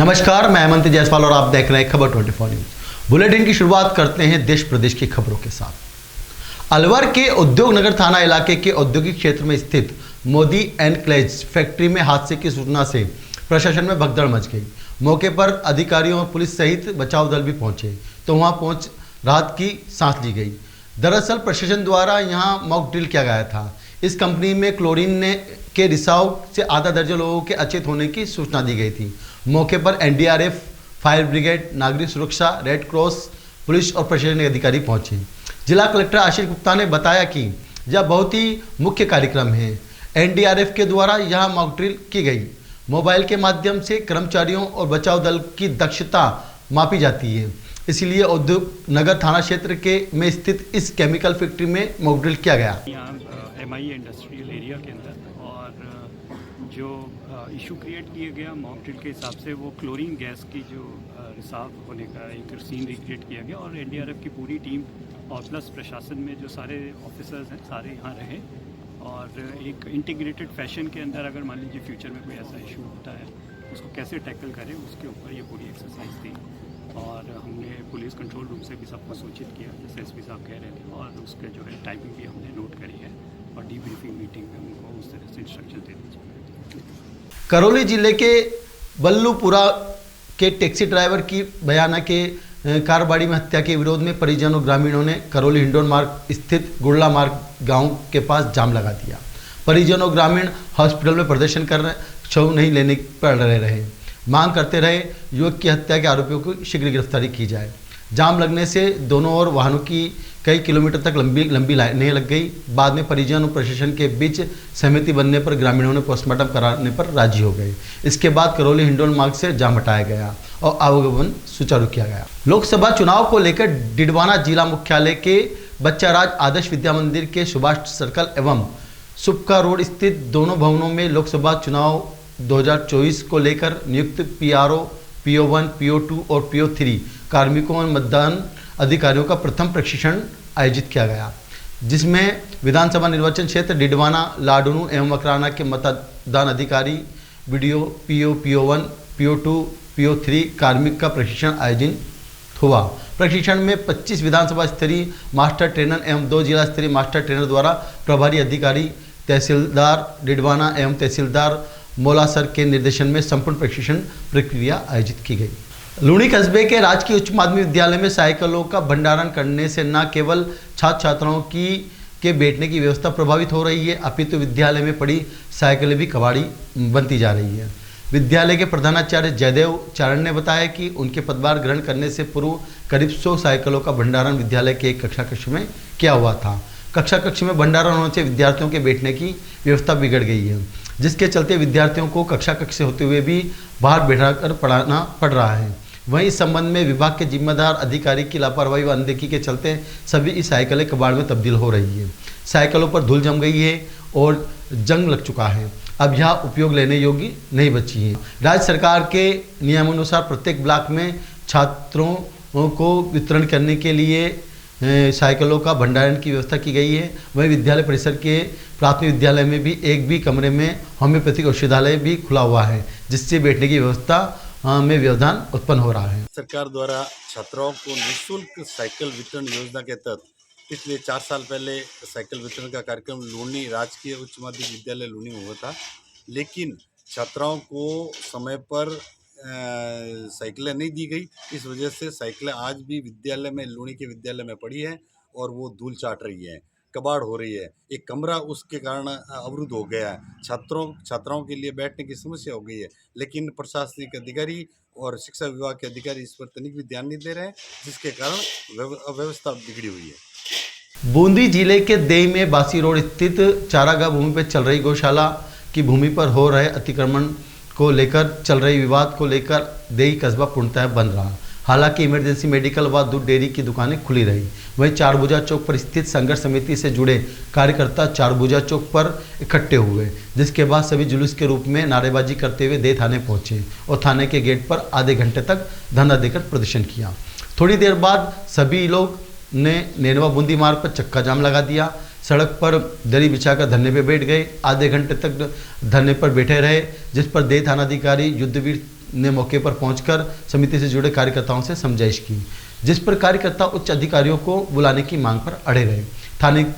नमस्कार, मैं हेमंत जायसवाल और आप देख रहे हैं खबर 24 न्यूज। बुलेटिन की शुरुआत करते हैं देश प्रदेश की खबरों के साथ। अलवर के उद्योग नगर थाना इलाके के औद्योगिक क्षेत्र में स्थित मोदी एनक्लेव्स फैक्ट्री में हादसे की सूचना से प्रशासन में भगदड़ मच गई। मौके पर अधिकारियों और पुलिस सहित बचाव दल भी पहुंचे तो वहां पहुंच राहत की सांस ली गई। दरअसल प्रशासन द्वारा यहां मॉक ड्रिल किया गया था। इस कंपनी में क्लोरीन के रिसाव से आधा दर्जन लोगों के अचेत होने की सूचना दी गई थी। मौके पर एनडीआरएफ, फायर ब्रिगेड, नागरिक सुरक्षा, रेड क्रॉस, पुलिस और प्रशासनिक अधिकारी पहुंचे। जिला कलेक्टर आशीष गुप्ता ने बताया कि यह बहुत ही मुख्य कार्यक्रम है। एनडीआरएफ के द्वारा यहां मॉक ड्रिल की गई। मोबाइल के माध्यम से कर्मचारियों और बचाव दल की दक्षता मापी जाती है, इसलिए उद्योग नगर थाना क्षेत्र में स्थित इस केमिकल फैक्ट्री में मॉक ड्रिल किया गया। एमआई इंडस्ट्रियल एरिया के अंदर और जो इशू क्रिएट किया गया मॉक ड्रिल के हिसाब से वो क्लोरीन गैस की जो रिसाव होने का एक सीन रिक्रिएट किया गया और एनडीआरएफ की पूरी टीम और प्लस प्रशासन में जो सारे ऑफिसर्स हैं सारे यहाँ रहे और एक इंटीग्रेटेड फैशन के अंदर अगर मान लीजिए फ्यूचर में कोई ऐसा इशू होता है उसको कैसे टैकल करें उसके ऊपर ये पूरी एक्सरसाइज थी। और हमने पुलिस कंट्रोल रूम से भी सबको सूचित किया जैसे एसपी साहब कह रहे थे और उसके जो है टाइमिंग भी हमने नोट करी है और डीब्रीफिंग मीटिंग में उनको उस तरह से इंस्ट्रक्शन दे दीजिए। करौली जिले के बल्लूपुरा के टैक्सी ड्राइवर की बयाना के कारबाड़ी में हत्या के विरोध में परिजनों ग्रामीणों ने करौली हिंडोन मार्ग स्थित गुड़ला मार्ग गांव के पास जाम लगा दिया। परिजनों ग्रामीण हॉस्पिटल में प्रदर्शन कर रहे शव नहीं लेने पर रहे, मांग करते रहे युवक की हत्या के आरोपियों को शीघ्र गिरफ्तारी की जाए। जाम लगने से दोनों ओर वाहनों की कई किलोमीटर तक लंबी लाइनें लग गई। बाद में परिजन और प्रशासन के बीच सहमति बनने पर ग्रामीणों ने पोस्टमार्टम कराने पर राजी हो गए। इसके बाद करौली हिंडोन मार्ग से जाम हटाया गया और आवागमन सुचारू किया गया। लोकसभा चुनाव को लेकर डिडवाना जिला मुख्यालय के बच्चा राज आदर्श विद्या मंदिर के सुभाष सर्कल एवं सुपका रोड स्थित दोनों भवनों में लोकसभा चुनाव 2024 को लेकर नियुक्त पीआरओ, पीओ1, पीओ2 और पीओ3 कार्मिकों और मतदान अधिकारियों का प्रथम प्रशिक्षण आयोजित किया गया, जिसमें विधानसभा निर्वाचन क्षेत्र डिडवाना, लाडनू एवं मकराना के मतदान अधिकारी, बीडीओ, पीओ, पीओ1, पीओ2, पीओ3 कार्मिक का प्रशिक्षण आयोजित हुआ। प्रशिक्षण में 25 विधानसभा स्तरीय मास्टर ट्रेनर एवं 2 जिला स्तरीय मास्टर ट्रेनर द्वारा प्रभारी अधिकारी, तहसीलदार डिडवाना एवं तहसीलदार मोलासर के निर्देशन में संपूर्ण प्रशिक्षण प्रक्रिया आयोजित की गई। लूणी कस्बे के राजकीय उच्च माध्यमिक विद्यालय में साइकिलों का भंडारण करने से न केवल छात्र छात्राओं के बैठने की व्यवस्था प्रभावित हो रही है, अपितु विद्यालय में पड़ी साइकिलें भी कबाड़ी बनती जा रही है। विद्यालय के प्रधानाचार्य जयदेव चारण ने बताया कि उनके पदभार ग्रहण करने से पूर्व करीब 100 साइकिलों का भंडारण विद्यालय के एक कक्षा कक्ष में किया हुआ था। कक्षा कक्ष में भंडारण होने से विद्यार्थियों के बैठने की व्यवस्था बिगड़ गई है, जिसके चलते विद्यार्थियों को कक्षा कक्ष से होते हुए भी बाहर बैठाकर पढ़ाना पड़ रहा है। वहीं इस संबंध में विभाग के जिम्मेदार अधिकारी की लापरवाही व अनदेखी के चलते सभी साइकिलें कबाड़ में तब्दील हो रही है। साइकिलों पर धूल जम गई है और जंग लग चुका है। अब यह उपयोग लेने योग्य नहीं बची है। राज्य सरकार के नियमानुसार प्रत्येक ब्लॉक में छात्रों को वितरण करने के लिए साइकिलों का भंडारण की व्यवस्था की गई है। वहीं विद्यालय परिसर के प्राथमिक विद्यालय में भी एक भी कमरे में होम्योपैथिक औषधालय भी खुला हुआ है, जिससे बैठने की व्यवस्था में व्यवधान उत्पन्न हो रहा है। सरकार द्वारा छात्राओं को निःशुल्क साइकिल वितरण योजना के तहत पिछले 4 साल पहले साइकिल वितरण का कार्यक्रम लूणी राजकीय उच्च माध्यमिक विद्यालय लूणी में हुआ था, लेकिन छात्राओं को समय पर साइकिलें नहीं दी गई। इस वजह से साइकिलें आज भी विद्यालय में लूणी के विद्यालय में पड़ी है और वो धूल चाट रही है, कबाड़ हो रही है। एक कमरा उसके कारण अवरुद्ध हो गया है। छात्राओं के लिए बैठने की समस्या हो गई है, लेकिन प्रशासनिक अधिकारी और शिक्षा विभाग के अधिकारी इस पर तनिक भी ध्यान नहीं दे रहे हैं, जिसके कारण अव्यवस्था बिगड़ी हुई है। बूंदी जिले के देई में बासी रोड स्थित चारागाह भूमि पर चल रही गौशाला की भूमि पर हो रहे अतिक्रमण को लेकर चल रही विवाद को लेकर देई कस्बा पूर्णतः बंद रहा। हालांकि इमरजेंसी मेडिकल व दूध डेयरी की दुकानें खुली रही। वहीं चारभुजा चौक पर स्थित संघर्ष समिति से जुड़े कार्यकर्ता चारभुजा चौक पर इकट्ठे हुए, जिसके बाद सभी जुलूस के रूप में नारेबाजी करते हुए देई थाने पहुंचे और थाने के गेट पर आधे घंटे तक धरना देकर प्रदर्शन किया। थोड़ी देर बाद सभी लोग ने नेनवा बूंदी मार्ग पर चक्का जाम लगा दिया। सड़क पर दरी बिछाकर धरने पर बैठ गए। आधे घंटे तक धरने पर बैठे रहे, जिस पर देई थानाधिकारी युद्धवीर ने मौके पर पहुंचकर समिति से जुड़े कार्यकर्ताओं से समझाइश की, जिस पर कार्यकर्ता उच्च अधिकारियों को बुलाने की मांग पर अड़े रहे।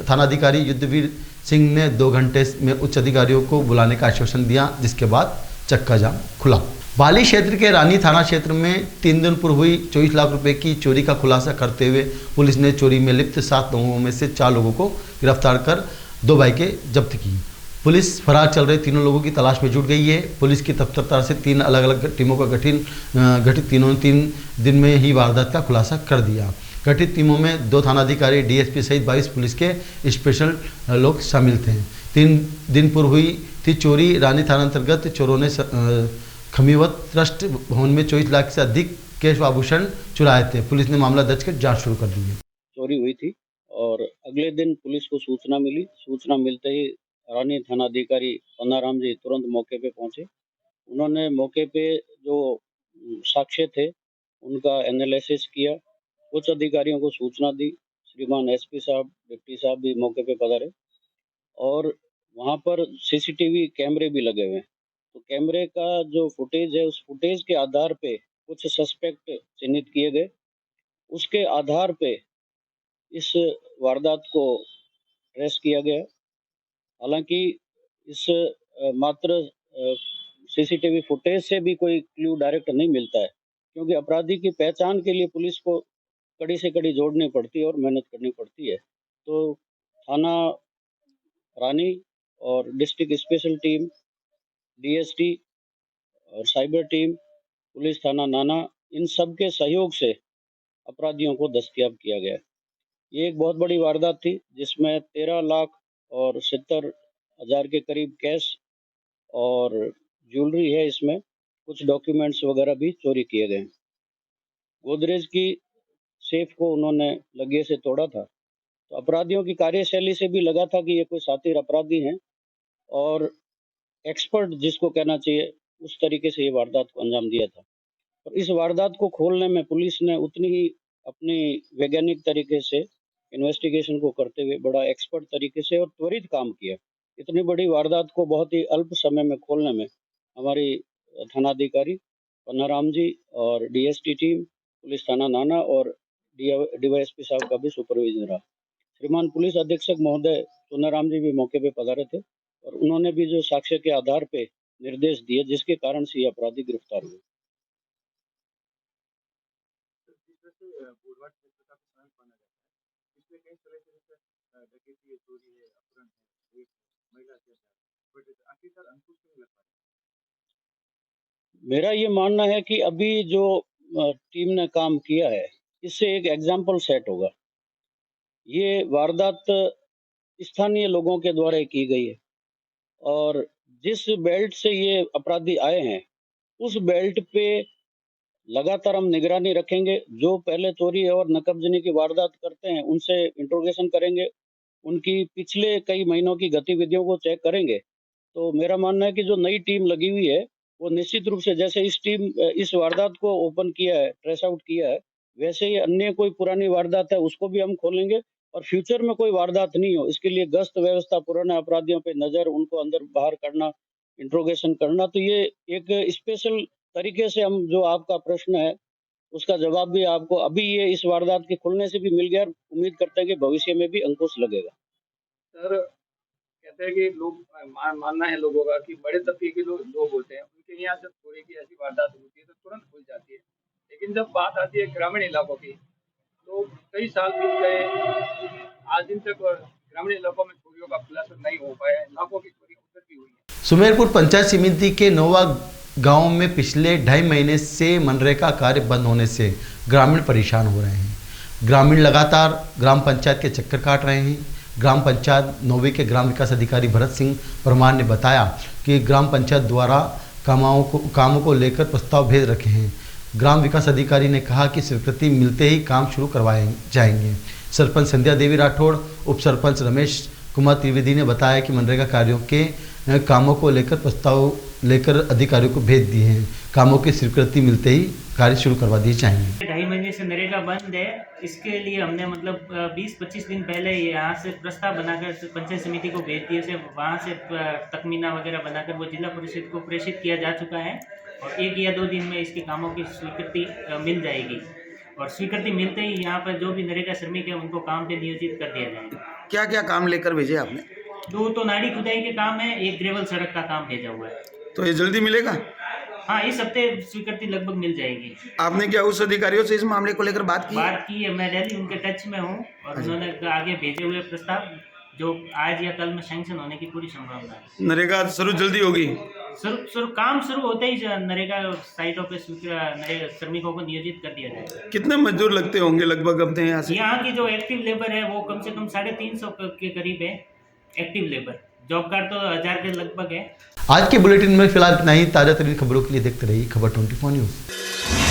थानाधिकारी युद्धवीर सिंह ने 2 घंटे में उच्च अधिकारियों को बुलाने का आश्वासन दिया, जिसके बाद चक्का जाम खुला। बाली क्षेत्र के रानी थाना क्षेत्र में 3 दिन पूर्व हुई 24 लाख रुपए की चोरी का खुलासा करते हुए पुलिस ने चोरी में लिप्त 7 लोगों में से 4 लोगों को गिरफ्तार कर 2 बाइकें जब्त की। पुलिस फरार चल रहे तीनों लोगों की तलाश में जुट गई है। पुलिस की तत्परता से 3 अलग अलग टीमों का गठित तीनों ने 3 दिन में ही वारदात का खुलासा कर दिया। गठित टीमों में 2 थानाधिकारी, डीएसपी सहित 22 पुलिस के स्पेशल लोग शामिल थे। 3 दिन पूर्व हुई थी चोरी। रानी थाना अंतर्गत चोरों ने खमीवत ट्रस्ट भवन में 24 लाख से अधिक कैश आभूषण चुराए थे। पुलिस ने मामला दर्ज कर जांच शुरू कर दी है। चोरी हुई थी और अगले दिन पुलिस को सूचना मिली। सूचना मिलते ही रानी थानाधिकारी पन्नाराम जी तुरंत मौके पे पहुंचे। उन्होंने मौके पे जो साक्ष्य थे उनका एनालिसिस किया, उच्च अधिकारियों को सूचना दी। श्रीमान एसपी साहब, डिप्टी साहब भी मौके पे पधारे और वहाँ पर सीसीटीवी कैमरे भी लगे हुए हैं। तो कैमरे का जो फुटेज है, उस फुटेज के आधार पे कुछ सस्पेक्ट चिन्हित किए गए। उसके आधार पे इस वारदात को ट्रेस किया गया। हालांकि इस मात्र सीसीटीवी फुटेज से भी कोई क्लू डायरेक्ट नहीं मिलता है, क्योंकि अपराधी की पहचान के लिए पुलिस को कड़ी से कड़ी जोड़नी पड़ती है और मेहनत करनी पड़ती है। तो थाना रानी और डिस्ट्रिक्ट स्पेशल टीम, डीएसटी और साइबर टीम, पुलिस थाना नाना, इन सब के सहयोग से अपराधियों को दस्तयाब किया गया। ये एक बहुत बड़ी वारदात थी जिसमें 13 लाख और 70,000 के करीब कैश और ज्वेलरी है। इसमें कुछ डॉक्यूमेंट्स वगैरह भी चोरी किए गए। गोदरेज की सेफ को उन्होंने लगे से तोड़ा था। तो अपराधियों की कार्यशैली से भी लगा था कि ये कोई शातिर अपराधी हैं और एक्सपर्ट जिसको कहना चाहिए उस तरीके से ये वारदात को अंजाम दिया था। और इस वारदात को खोलने में पुलिस ने उतनी ही अपनी वैज्ञानिक तरीके से इन्वेस्टिगेशन को करते हुए बड़ा एक्सपर्ट तरीके से और त्वरित काम किया। इतनी बड़ी वारदात को बहुत ही अल्प समय में खोलने में हमारी थानाधिकारी पन्नाराम जी और डीएसटी टीम, पुलिस थाना नाना और डीवाईएसपी साहब का भी सुपरविजन रहा। श्रीमान पुलिस अधीक्षक महोदय चुनाराम जी भी मौके पे पधारे थे और उन्होंने भी जो साक्ष्य के आधार पे निर्देश दिए, जिसके कारण से ये अपराधी गिरफ्तार हुए। मेरा ये मानना है कि अभी जो टीम ने काम किया है, इससे एक एग्जाम्पल सेट होगा। ये वारदात स्थानीय लोगों के द्वारा की गई है और जिस बेल्ट से ये अपराधी आए हैं उस बेल्ट पे लगातार हम निगरानी रखेंगे। जो पहले चोरी और नकबजनी की वारदात करते हैं उनसे इंट्रोगेशन करेंगे, उनकी पिछले कई महीनों की गतिविधियों को चेक करेंगे। तो मेरा मानना है कि जो नई टीम लगी हुई है वो निश्चित रूप से, जैसे इस वारदात को ओपन किया है, ट्रेस आउट किया है, वैसे ही अन्य कोई पुरानी वारदात है उसको भी हम खोलेंगे और फ्यूचर में कोई वारदात नहीं हो इसके लिए गश्त व्यवस्था, पुराने अपराधियों पे नजर, उनको अंदर बाहर करना, इंट्रोगेशन करना। तो ये एक स्पेशल तरीके से हम, जो आपका प्रश्न है उसका जवाब भी आपको अभी ये इस वारदात के खुलने से भी मिल गया। उम्मीद करते हैं कि भविष्य में भी अंकुश लगेगा। सर, कहते हैं कि लोग मानना है लोगों का कि बड़े तबके के लोग होते हैं, उनके यहाँ जब चोरी की ऐसी वारदात होती है तो तुरंत खुल जाती है। लेकिन जब बात आती है ग्रामीण इलाकों की तो कई साल बीत गए, आज दिन तक ग्रामीण इलाकों में चोरियों का खुलासा नहीं हो पाया है। लाखों की चोरी उधर भी हुई है। सुमेरपुर पंचायत समिति के नोवा गांव में पिछले 2.5 महीने से मनरेगा कार्य बंद होने से ग्रामीण परेशान हो रहे हैं। ग्रामीण लगातार ग्राम पंचायत के चक्कर काट रहे हैं। ग्राम पंचायत नोवे के ग्राम विकास अधिकारी भरत सिंह परमार ने बताया कि ग्राम पंचायत द्वारा कामों को लेकर प्रस्ताव भेज रखे हैं। ग्राम विकास अधिकारी ने कहा कि स्वीकृति मिलते ही काम शुरू करवाए जाएंगे। सरपंच संध्या देवी राठौड़, उप सरपंच रमेश कुमार त्रिवेदी ने बताया कि मनरेगा कार्यों के कामों को लेकर प्रस्ताव लेकर अधिकारियों को भेज दिए हैं। कामों की स्वीकृति मिलते ही कार्य शुरू करवा दिए जाएंगे। 2.5 महीने से नरेगा बंद है। इसके लिए हमने मतलब 20-25 दिन पहले यहाँ से प्रस्ताव बनाकर पंचायत समिति को भेज दिए से वहाँ से तकमीना वगैरह बनाकर वो जिला परिषद को प्रेषित किया जा चुका है। और 1 या 2 दिन में इसके कामों की स्वीकृति मिल जाएगी और स्वीकृति मिलते ही यहाँ पर जो भी नरेगा श्रमिक है उनको काम पे नियोजित कर दिया जाएगा। क्या क्या काम लेकर भेजे आपने? 2 तो नाड़ी खुदाई के काम है, 1 ग्रेवल सड़क का काम भेजा हुआ है। तो ये जल्दी मिलेगा? हाँ, इस हफ्ते स्वीकृति लगभग मिल जाएगी। आपने क्या उस अधिकारियों से इस मामले को लेकर बात की है? मैं डेली उनके टच में हूँ और उन्होंने आगे भेजे हुए प्रस्ताव जो आज या कल में सैंक्शन होने की पूरी संभावना है। नरेगा शुरू जल्दी होगी? काम शुरू होते ही नरेगा साइटों पे नए श्रमिकों को नियोजित कर दिया जाएगा। कितने मजदूर लगते होंगे लगभग अपने यहाँ से? यहाँ की जो एक्टिव लेबर है वो कम से कम 350 के करीब है एक्टिव लेबर। जॉब कार्ड तो 1000 के लगभग है। आज के बुलेटिन में फिलहाल इतना ही। ताज़ा तरीन खबरों के लिए देखते रहिए खबर 24 न्यूज़।